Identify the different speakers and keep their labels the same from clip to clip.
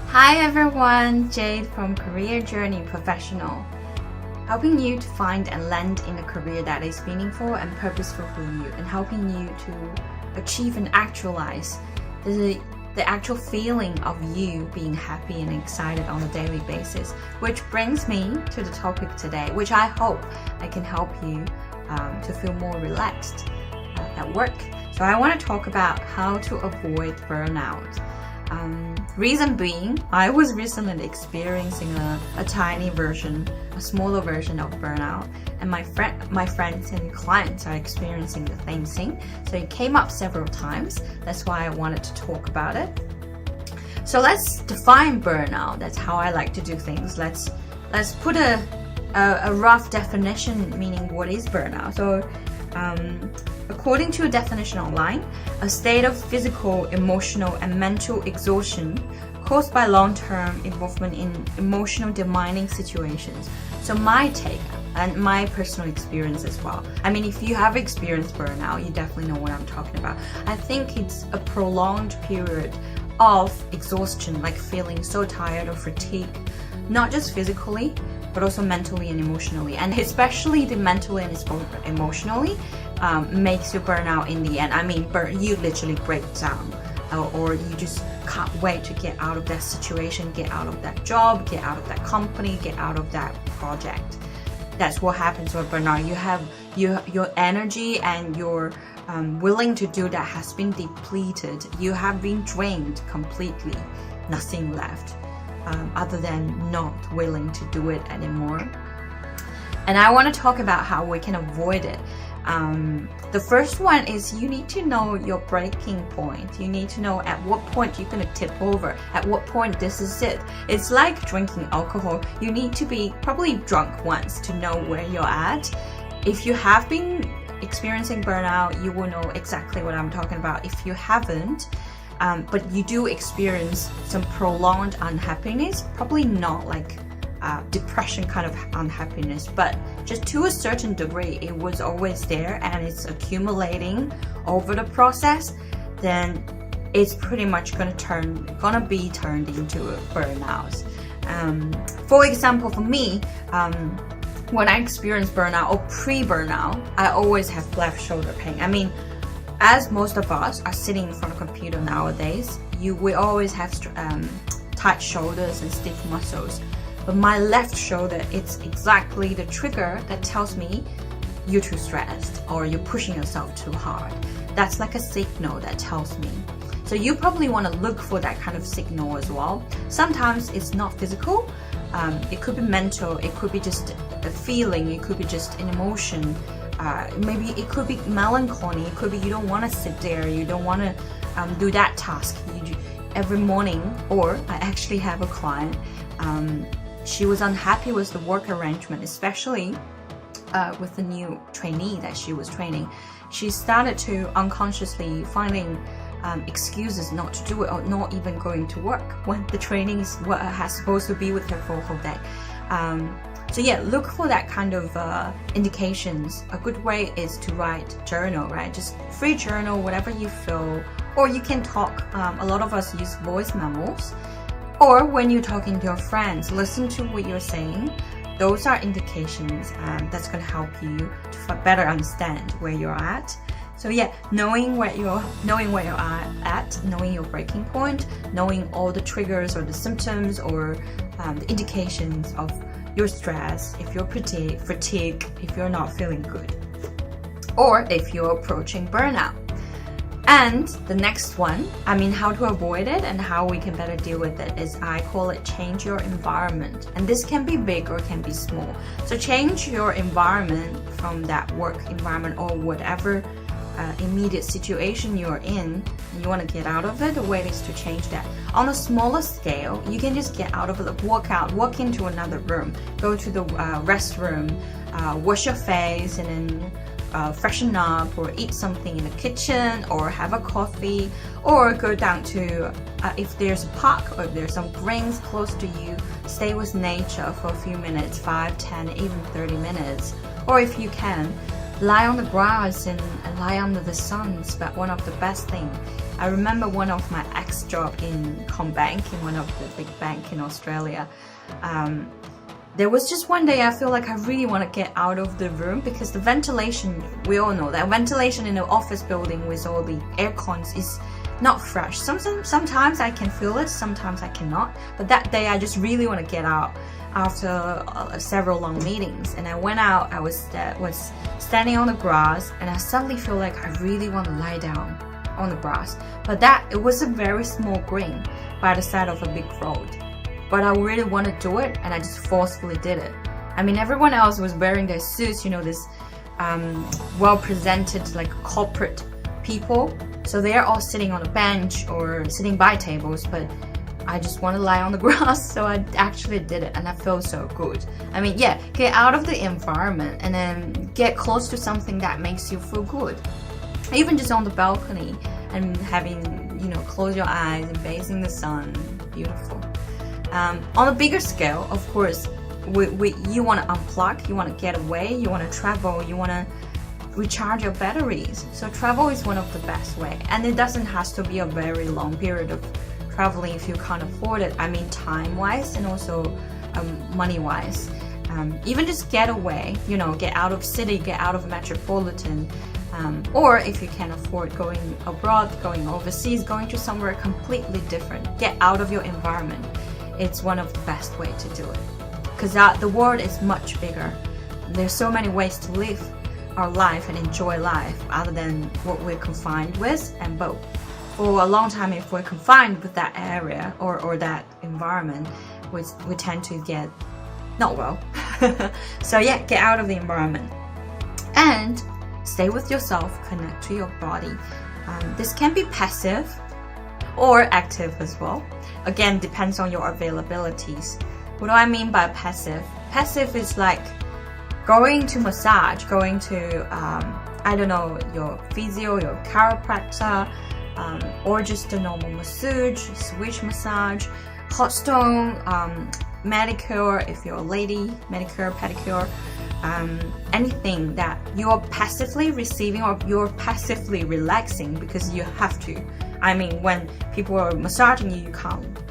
Speaker 1: Hi everyone, Jade from Career Journey Professional, helping you to find and land in a career that is meaningful and purposeful for you, and helping you to achieve and actualize the actual feeling of you being happy and excited on a daily basis. Which brings me to the topic today, which I hope I can help you to feel more relaxed at work. So I want to talk about how to avoid burnout. Reason being, I was recently experiencing a smaller version of burnout, and my friends and clients are experiencing the same thing. So it came up several times. That's why I wanted to talk about it. So let's define burnout. That's how I like to do things. Let's put a rough definition, meaning what is burnout. So according to a definition online, a state of physical, emotional, and mental exhaustion caused by long-term involvement in emotional demanding situations. So my take and my personal experience as well. I mean, if you have experienced burnout, you definitely know what I'm talking about. I think it's a prolonged period of exhaustion, like feeling so tired or fatigued, not just physically, but also mentally and emotionally. And especially the mentally and emotionally makes you burn out in the end. I mean, you literally break down, or you just can't wait to get out of that situation, get out of that job, get out of that company, get out of that project. That's what happens with burnout. You have your energy and your willing to do that has been depleted. You have been drained completely, nothing left. Other than not willing to do it anymore. And I want to talk about how we can avoid it. The first one is you need to know your breaking point. You need to know at what point you're going to tip over, at what point this is it. It's like drinking alcohol. You need to be probably drunk once to know where you're at. If you have been experiencing burnout, you will know exactly what I'm talking about. If you haven't, but you do experience some prolonged unhappiness, probably not like depression kind of unhappiness, but just to a certain degree, it was always there and it's accumulating over the process, then it's pretty much gonna be turned into a burnout. For example, for me, when I experience burnout or pre-burnout, I always have left shoulder pain. I mean, as most of us are sitting in front of a computer nowadays, we always have tight shoulders and stiff muscles. But my left shoulder, it's exactly the trigger that tells me you're too stressed or you're pushing yourself too hard. That's like a signal that tells me. So you probably want to look for that kind of signal as well. Sometimes it's not physical. It could be mental. It could be just a feeling. It could be just an emotion. Maybe it could be melancholy. It could be you don't want to sit there. You don't want to do that task every morning. Or I actually have a client. She was unhappy with the work arrangement, especially with the new trainee that she was training. She started to unconsciously finding excuses not to do it, or not even going to work when the training is what has supposed to be with her for a whole day. So yeah, look for that kind of indications. A good way is to write journal, right? Just free journal, whatever you feel, or you can talk. A lot of us use voice memos, or when you're talking to your friends, listen to what you're saying. Those are indications that's going to help you to better understand where you're at. So yeah, knowing where you're at, knowing your breaking point, knowing all the triggers or the symptoms or the indications of your stress, if you're fatigued, if you're not feeling good, or if you're approaching burnout. And the next one, I mean, how to avoid it and how we can better deal with it is, I call it change your environment. And this can be big or can be small. So change your environment from that work environment or whatever immediate situation you're in and you want to get out of it. The way is to change that. On a smaller scale, you can just get out of it, walk into another room, go to the restroom, wash your face, and then freshen up, or eat something in the kitchen, or have a coffee, or go down to if there's a park or if there's some greens close to you, stay with nature for a few minutes, 5, 10, even 30 minutes. Or if you can, lie on the grass and lie under the sun is one of the best things. I remember one of my ex-job in Combank, in one of the big bank in Australia. There was just one day I feel like I really want to get out of the room, because the ventilation, we all know that ventilation in an office building with all the air cons is not fresh. Sometimes I can feel it, sometimes I cannot. But that day I just really want to get out after several long meetings. And I went out, I was standing on the grass, and I suddenly feel like I really want to lie down on the grass. But it was a very small green by the side of a big road. But I really want to do it, and I just forcefully did it. I mean, everyone else was wearing their suits, you know, this well-presented like corporate people. So they're all sitting on a bench or sitting by tables, but I just want to lie on the grass. So I actually did it, and I feel so good. I mean, yeah, get out of the environment and then get close to something that makes you feel good. Even just on the balcony and having, you know, close your eyes and facing the sun, beautiful. On a bigger scale, of course, you want to unplug, you want to get away, you want to travel, you want to recharge your batteries. So travel is one of the best way, and it doesn't have to be a very long period of traveling if you can't afford it. I mean, time-wise and also money-wise. Even just get away, you know, get out of city, get out of metropolitan. Or if you can afford going abroad, going overseas, going to somewhere completely different, get out of your environment. It's one of the best way to do it, because the world is much bigger. There's so many ways to live our life and enjoy life other than what we're confined with. But for a long time, if we're confined with that area or that environment, we tend to get not well. So yeah, get out of the environment and stay with yourself, connect to your body. This can be passive or active as well. Again, depends on your availabilities. What do I mean by passive? Passive is like going to massage, going to, I don't know, your physio, your chiropractor, or just a normal massage, switch massage, hot stone, manicure if you're a lady, manicure, pedicure, anything that you're passively receiving or you're passively relaxing because you have to. I mean, when people are massaging you,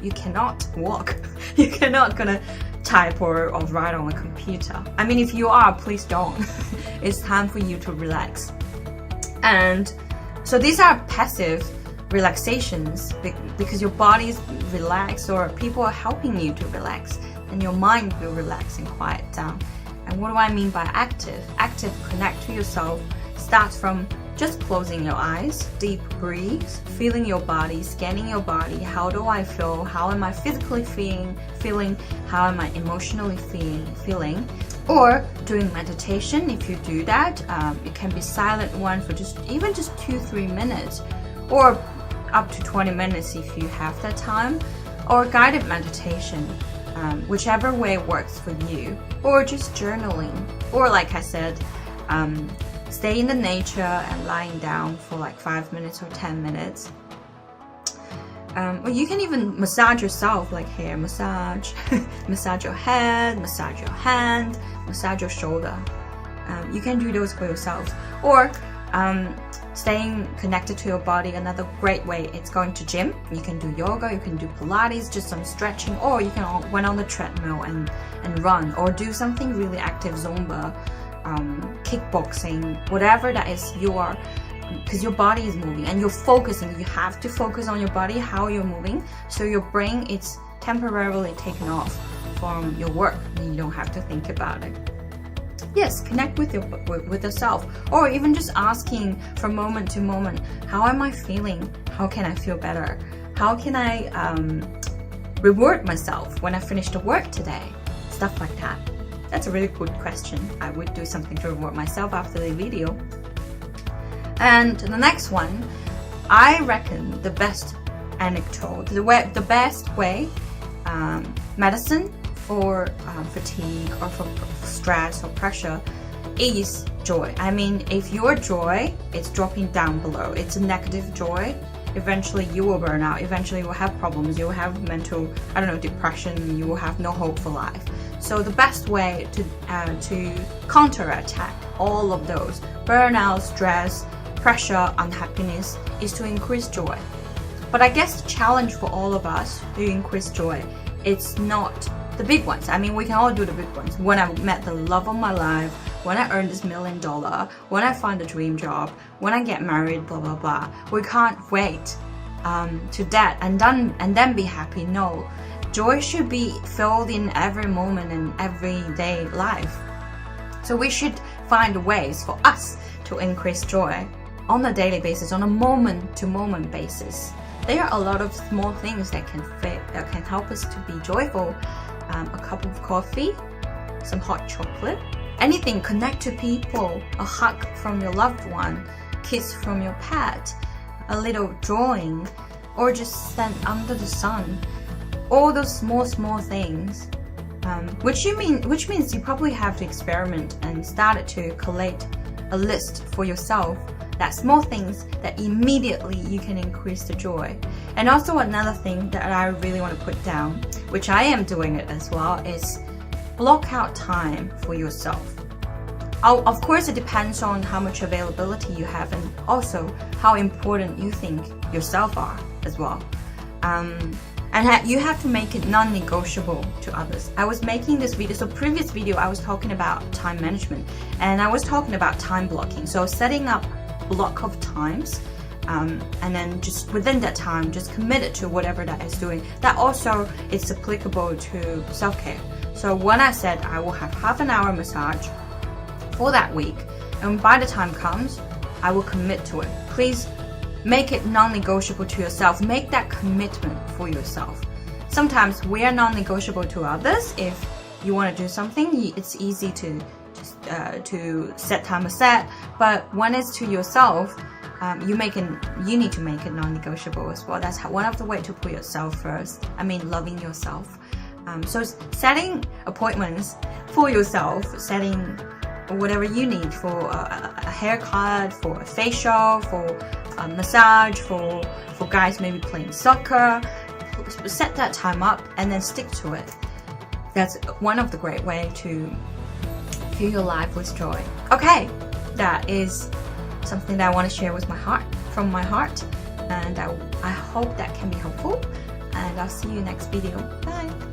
Speaker 1: you cannot walk. You cannot gonna type or write on a computer. I mean, if you are, please don't. It's time for you to relax. And so these are passive relaxations because your body is relaxed or people are helping you to relax and your mind will relax and quiet down. And what do I mean by active? Active, connect to yourself, starts from just closing your eyes, deep breaths, feeling your body, scanning your body. How do I feel? How am I physically feeling? How am I emotionally feeling? Or doing meditation. If you do that, it can be silent one for even just 2-3 minutes, or up to 20 minutes if you have that time, or guided meditation, whichever way works for you, or just journaling, or like I said, stay in the nature and lying down for like 5 minutes or 10 minutes. Or you can even massage yourself, like hair massage, massage your head, massage your hand, massage your shoulder. You can do those for yourself. Or staying connected to your body, another great way, it's going to gym. You can do yoga, you can do Pilates, just some stretching, or you can went on the treadmill and run, or do something really active, Zumba, kickboxing, whatever that is because your body is moving and you're focusing. You have to focus on your body, how you're moving, so your brain is temporarily taken off from your work and you don't have to think about it. Yes, connect with yourself, or even just asking from moment to moment, how am I feeling? How can I feel better? How can I reward myself when I finish the work today? Stuff like that. That's a really good question. I would do something to reward myself after the video. And the next one, I reckon the best antidote, the best way, medicine for fatigue or for stress or pressure is joy. I mean, if your joy is dropping down below, it's a negative joy, eventually you will burn out, eventually you will have problems, you will have mental, depression, you will have no hope for life. So the best way to counterattack all of those burnout, stress, pressure, unhappiness is to increase joy. But I guess the challenge for all of us to increase joy, it's not the big ones. I mean, we can all do the big ones. When I met the love of my life, when I earn this $1 million, when I find a dream job, when I get married, blah blah blah. We can't wait to that and then be happy. No, joy should be filled in every moment in everyday life. So we should find ways for us to increase joy on a daily basis, on a moment-to-moment basis. There are a lot of small things that can help us to be joyful. A cup of coffee, some hot chocolate, anything, connect to people, a hug from your loved one, kiss from your pet, a little drawing, or just stand under the sun. All those small things, which means you probably have to experiment and start to collate a list for yourself. That small things that immediately you can increase the joy. And also another thing that I really want to put down, which I am doing it as well, is block out time for yourself. Of course, it depends on how much availability you have and also how important you think yourself are as well. And you have to make it non-negotiable to others. I was making this video, so previous video I was talking about time management and I was talking about time blocking. So setting up block of times and then just within that time just commit it to whatever that is doing. That also is applicable to self-care. So when I said I will have half an hour massage for that week, and by the time comes I will commit to it. Please make it non-negotiable to yourself. Make that commitment for yourself. Sometimes we are non-negotiable to others. If you want to do something, it's easy to set time aside, but when it's to yourself, you need to make it non-negotiable as well. That's one of the way to put yourself first. I mean, loving yourself. So setting appointments for yourself, setting whatever you need for a haircut, for a facial, for a massage, for guys maybe playing soccer. Set that time up and then stick to it. That's one of the great way to fill your life with joy. Okay, that is something that I want to share with from my heart, and I hope that can be helpful, and I'll see you next video. Bye.